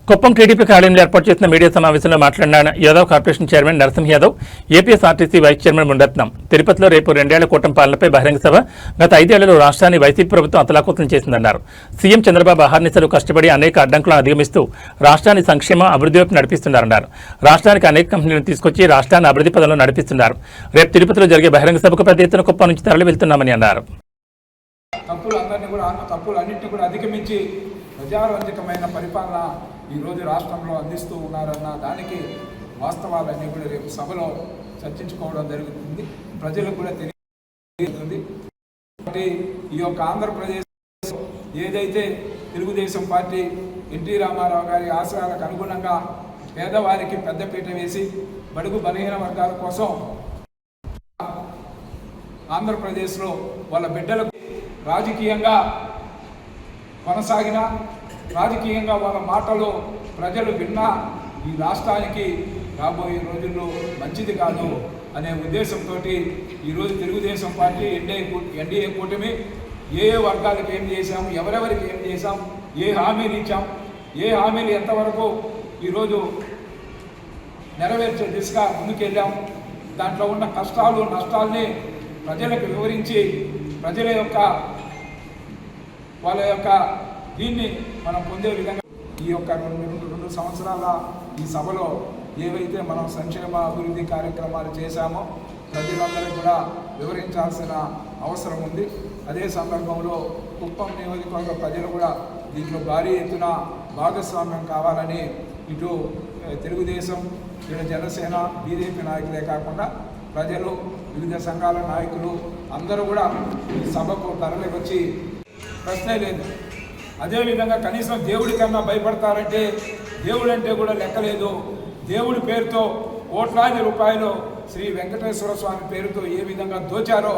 Kuppam TDP కార్యాలయంలో ఏర్పాటు చేసిన మీడియా సమావేశంలో మాట్లాడిన Yadav corporation chairman Narasimha Yadav, APSRTC vice chairman Muniratnam తిరుపతిలో రేపు 2 ఏళ్ల కూటమి పాలనపై బహిరంగ సభ. గత 5 ఏళ్లలో రాష్ట్రాన్ని వైసీపీ ప్రభుత్వం అతలాకుతలం చేసిందన్నారు. సీఎం చంద్రబాబు అహర్నిశలు కష్టపడి అనేక అడ్డంకులను అధిగమిస్తూ రాష్ట్రాన్ని సంక్షేమ అభివృద్ధి వైపు నడిపిస్తున్నారన్నారు. రాష్ట్రానికి అనేక కంపెనీలను తీసుకొచ్చి రాష్ట్రాన్ని అభివృద్ధి పదంలో నడిపిస్తున్నారు. రేపు తిరుపతిలో జరిగే బహిరంగ సభకు పెద్ద ఎత్తున కుప్పం నుంచి తరలి వెళ్తున్నామని అన్నారు. తప్పులన్నింటినీ కూడా అధిగమించి ప్రజారంజకమైన పరిపాలన ఈరోజు రాష్ట్రంలో అందిస్తూ ఉన్నారన్న దానికి వాస్తవాలన్నీ కూడా రేపు సభలో చర్చించుకోవడం జరుగుతుంది. ప్రజలకు కూడా తెలియజేస్తుంది. ఈ యొక్క ఆంధ్రప్రదేశ్ ఏదైతే తెలుగుదేశం పార్టీ ఎన్టీ రామారావు గారి ఆశయాలకు అనుగుణంగా పేదవారికి పెద్దపీట వేసి బడుగు బలహీన వర్గాల కోసం ఆంధ్రప్రదేశ్లో వాళ్ళ బిడ్డలకు రాజకీయంగా కొనసాగిన, రాజకీయంగా వాళ్ళ మాటలు ప్రజలు విన్నా ఈ రాష్ట్రానికి రాబోయే రోజుల్లో మంచిది కాదు అనే ఉద్దేశంతో ఈరోజు తెలుగుదేశం పార్టీ ఎన్డీఏ కూటమి ఏ వర్గాలకు ఏం చేశాము, ఎవరెవరికి ఏం చేశాం, ఏ హామీలు ఇచ్చాం, ఏ హామీలు ఎంతవరకు ఈరోజు నెరవేర్చే దిశగా ముందుకెళ్ళాం, దాంట్లో ఉన్న కష్టాలు నష్టాల్ని ప్రజలకు వివరించి ప్రజల యొక్క వాళ్ళ యొక్క దీన్ని మనం పొందే విధంగా ఈ యొక్క రెండు సంవత్సరాల ఈ సభలో ఏవైతే మనం సంక్షేమ అభివృద్ధి కార్యక్రమాలు చేశామో ప్రజలందరికీ కూడా వివరించాల్సిన అవసరం ఉంది. అదే సందర్భంలో కుప్పం నియోజకవర్గ ప్రజలు కూడా దీంట్లో భారీ ఎత్తున భాగస్వామ్యం కావాలని ఇటు తెలుగుదేశం, ఇటు జనసేన, బీజేపీ నాయకులే కాకుండా ప్రజలు, వివిధ సంఘాల నాయకులు అందరూ కూడా ఈ సభకు తరలి వచ్చి ప్రశ్నే లేదు. అదేవిధంగా కనీసం దేవుడి కన్నా భయపడతారంటే దేవుడు అంటే కూడా లెక్కలేదు. దేవుడి పేరుతో కోట్లాది రూపాయలు శ్రీ వెంకటేశ్వర స్వామి పేరుతో ఏ విధంగా దోచారో,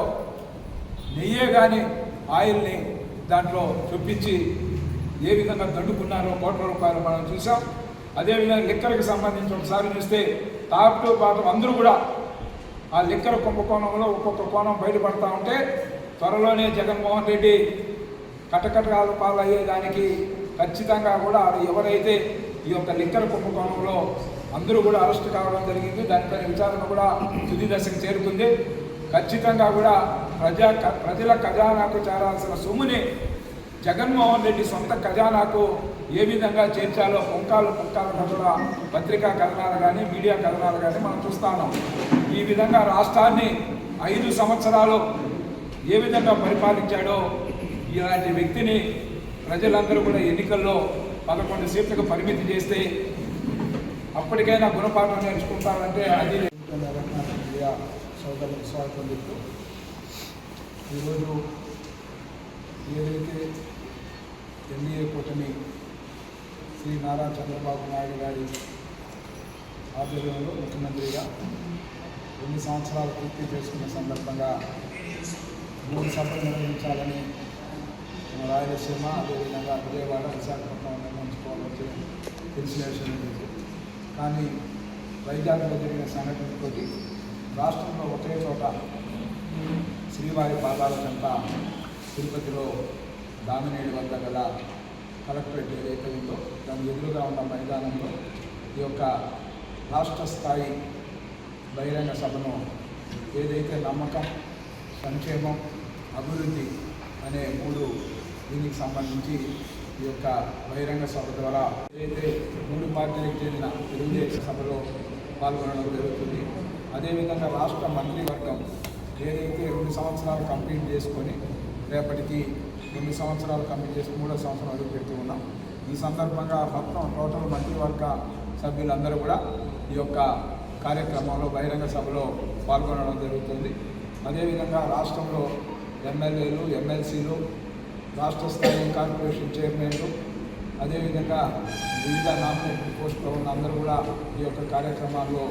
నెయ్యే కానీ ఆయిల్ని దాంట్లో చూపించి ఏ విధంగా దండుకున్నారో కోట్ల రూపాయలు మనం చూసాం. అదేవిధంగా లిక్కర్కి సంబంధించి ఒకసారి చూస్తే టాప్ టు బాటం అందరూ కూడా ఆ లిక్కర్ కుంభకోణంలో ఒక్కొక్క కోణం బయటపడతా ఉంటే త్వరలోనే జగన్మోహన్ రెడ్డి కటకటాలు పాలయ్యేదానికి ఖచ్చితంగా కూడా ఎవరైతే ఈ యొక్క లిక్కర్ కుంభకోణంలో అందరూ కూడా అరెస్ట్ కావడం జరిగింది. దానిపైన విచారణ కూడా తుది దశకు చేరుతుంది. ఖచ్చితంగా కూడా ప్రజల ఖజానాకు చేరాల్సిన సొమ్ముని జగన్మోహన్ రెడ్డి సొంత ఖజానాకు ఏ విధంగా చేర్చాలో పుంకాలు కూడా పత్రికా కథనాలు కానీ మీడియా కథనాలు కానీ మనం చూస్తున్నాం. ఈ విధంగా రాష్ట్రాన్ని 5 సంవత్సరాలు ఏ విధంగా పరిపాలించాడో ఇలాంటి వ్యక్తిని ప్రజలందరూ కూడా ఎన్నికల్లో 11 సీట్లకు పరిమితి చేస్తే అప్పటికైనా గుణపాఠం నేర్చుకుంటారంటే అది సోదరులకు స్వాగతం చెప్తూ ఈరోజు ఏదైతే ఎన్డీఏ కూటమి శ్రీ నారా చంద్రబాబు నాయుడు గారి ఆధ్వర్యంలో ముఖ్యమంత్రిగా 2 సంవత్సరాలు పూర్తి చేసుకున్న సందర్భంగా 3 సభలు నిర్వహించాలని రాయలసీమ, అదేవిధంగా విజయవాడ, విశాఖపట్నం నిర్ణయించుకోవాలని తెలిసిన విషయం లేదు. కానీ వైజాగ్లో జరిగిన సంఘటనతో రాష్ట్రంలో ఒకే చోట శ్రీవారి పాదాల చెంత తిరుపతిలో దామినేడు వద్ద గల కలెక్టరేట్ ఏదైతే ఉందో దాని ఎదురుగా ఉన్న మైదానంలో ఈ యొక్క రాష్ట్ర స్థాయి బహిరంగ సభను ఏదైతే నమ్మకం, సంక్షేమం, అభివృద్ధి అనే 3 దీనికి సంబంధించి ఈ యొక్క బహిరంగ సభ ద్వారా ఏదైతే 3 పార్టీలకు చెందిన తెలుగుదేశం సభలో పాల్గొనడం జరుగుతుంది. అదేవిధంగా రాష్ట్ర మంత్రివర్గం ఏదైతే 2 సంవత్సరాలు కంప్లీట్ చేసుకొని రేపటికి 2 సంవత్సరాలు కంప్లీట్ చేసి 3వ సంవత్సరం అడుగు పెడుతూ ఉన్నాం. ఈ సందర్భంగా మొత్తం టోటల్ మంత్రివర్గ సభ్యులందరూ కూడా ఈ యొక్క కార్యక్రమంలో బహిరంగ సభలో పాల్గొనడం జరుగుతుంది. అదేవిధంగా రాష్ట్రంలో ఎమ్మెల్యేలు, ఎమ్మెల్సీలు, రాష్ట్ర స్థాయి కార్పొరేషన్ చైర్మన్లు, అదేవిధంగా వివిధ నామినేటెడ్ పోస్టులో ఉన్న అందరూ కూడా ఈ యొక్క కార్యక్రమాల్లో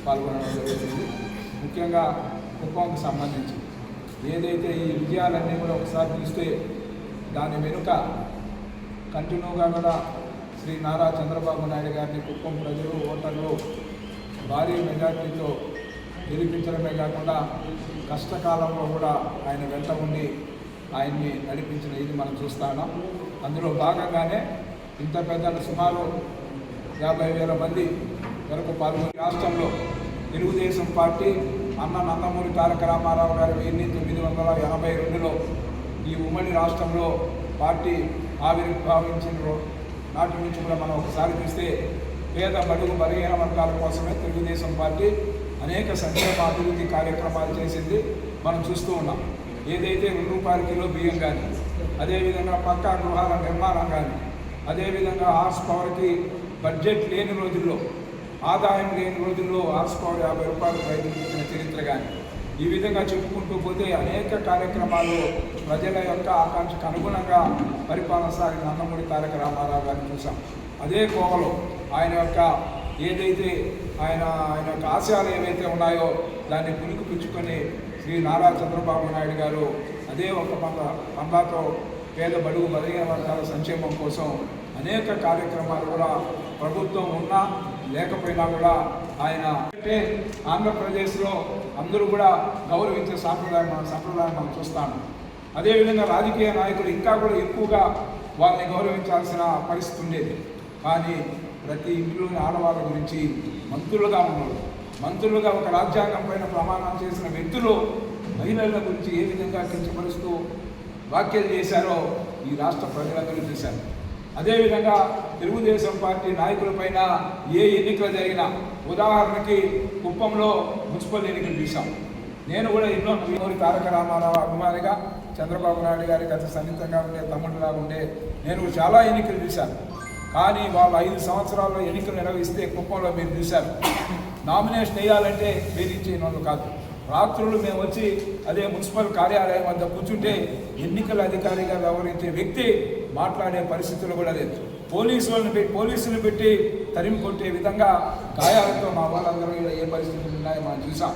పాల్గొనడం జరుగుతుంది. ముఖ్యంగా కుప్పంకి సంబంధించి ఏదైతే ఈ విజయాలన్నీ కూడా ఒకసారి చూస్తే దాని వెనుక కంటిన్యూగా కూడా శ్రీ నారా చంద్రబాబు నాయుడు గారిని కుప్పం ప్రజలు, ఓటర్లు భారీ మెజార్టీతో గెలిపించడమే కాకుండా కష్టకాలంలో కూడా ఆయన వెంట ఉండి ఆయన్ని నడిపించిన ఇది మనం చూస్తున్నాం. అందులో భాగంగానే ఇంత పెద్ద సుమారు 50,000 మంది వరకు పాల్గొని రాష్ట్రంలో తెలుగుదేశం పార్టీ అన్న నందమూరి తారక రామారావు గారు 1982లో ఈ ఉమ్మడి రాష్ట్రంలో పార్టీ ఆవిర్భావించిన నాటి నుంచి కూడా మనం ఒకసారి చూస్తే పేద బడుగు బలహీన వర్గాల కోసమే తెలుగుదేశం పార్టీ అనేక సంక్షేమ అభివృద్ధి కార్యక్రమాలు చేసింది మనం చూస్తూ ఉన్నాం. ఏదైతే ₹2 కిలో బియ్యం కానీ, అదేవిధంగా పక్కా గృహాల నిర్మాణం కానీ, అదేవిధంగా హార్స్ పవర్కి బడ్జెట్ లేని రోజుల్లో, ఆదాయం లేని రోజుల్లో హార్స్ పవర్ ₹50 రైతులకు ఇచ్చిన చరిత్ర కానీ, ఈ విధంగా చెప్పుకుంటూ పోతే అనేక కార్యక్రమాలు ప్రజల యొక్క ఆకాంక్షకు అనుగుణంగా పరిపాలన సాగిన నందమూరి తారక రామారావు గారిని చూసాం. అదే కోవలో ఆయన యొక్క ఏదైతే ఆయన యొక్క ఆశయాలు ఏవైతే ఉన్నాయో దాన్ని పుణికి పుచ్చుకొని శ్రీ నారా చంద్రబాబు నాయుడు గారు అదే ఒక పందాతో పేద బడుగు బలహీన వర్గాల సంక్షేమం కోసం అనేక కార్యక్రమాలు కూడా ప్రభుత్వం ఉన్నా లేకపోయినా కూడా ఆయన అంటే ఆంధ్రప్రదేశ్లో అందరూ కూడా గౌరవించే సంప్రదాయం మనం చూస్తాము. అదేవిధంగా రాజకీయ నాయకులు ఇంకా కూడా ఎక్కువగా వాళ్ళని గౌరవించాల్సిన పరిస్థితి ఉండేది. కానీ ప్రతి ఇంట్లోని ఆడవాళ్ళ గురించి మంత్రులుగా ఉన్నారు, మంత్రులుగా ఒక రాజ్యాంగం పైన ప్రమాణం చేసిన వ్యక్తులు మహిళల గురించి ఏ విధంగా కించపరుస్తూ వ్యాఖ్యలు చేశారో ఈ రాష్ట్ర ప్రజలందరూ చూశారు. అదేవిధంగా తెలుగుదేశం పార్టీ నాయకులపైన ఏ ఎన్నికలు జరిగినా, ఉదాహరణకి కుప్పంలో మున్సిపల్ ఎన్నికలు చూసాం. నేను కూడా ఎన్నో నందమూరి తారక రామారావు అభిమానిగా, చంద్రబాబు నాయుడు గారికి అతి సన్నిహితంగా ఉండే తమ్ముడిలాగా ఉండే నేను చాలా ఎన్నికలు చూశాను. కానీ వాళ్ళు 5 సంవత్సరాల్లో ఎన్నికలు నిర్వహిస్తే కుప్పంలో మీరు చూశారు, నామినేషన్ వేయాలంటే వేధించిన వాళ్ళు కాదు. రాత్రులు మేము వచ్చి అదే మున్సిపల్ కార్యాలయం వద్ద కూర్చుంటే ఎన్నికల అధికారిగా వ్యవహరించే వ్యక్తి మాట్లాడే పరిస్థితులు కూడా లేదు. పోలీసులు పెట్టి తరిమి కొట్టే విధంగా గాయాలతో మా వాళ్ళందరూ ఏ పరిస్థితులు ఉన్నాయో మనం చూసాం.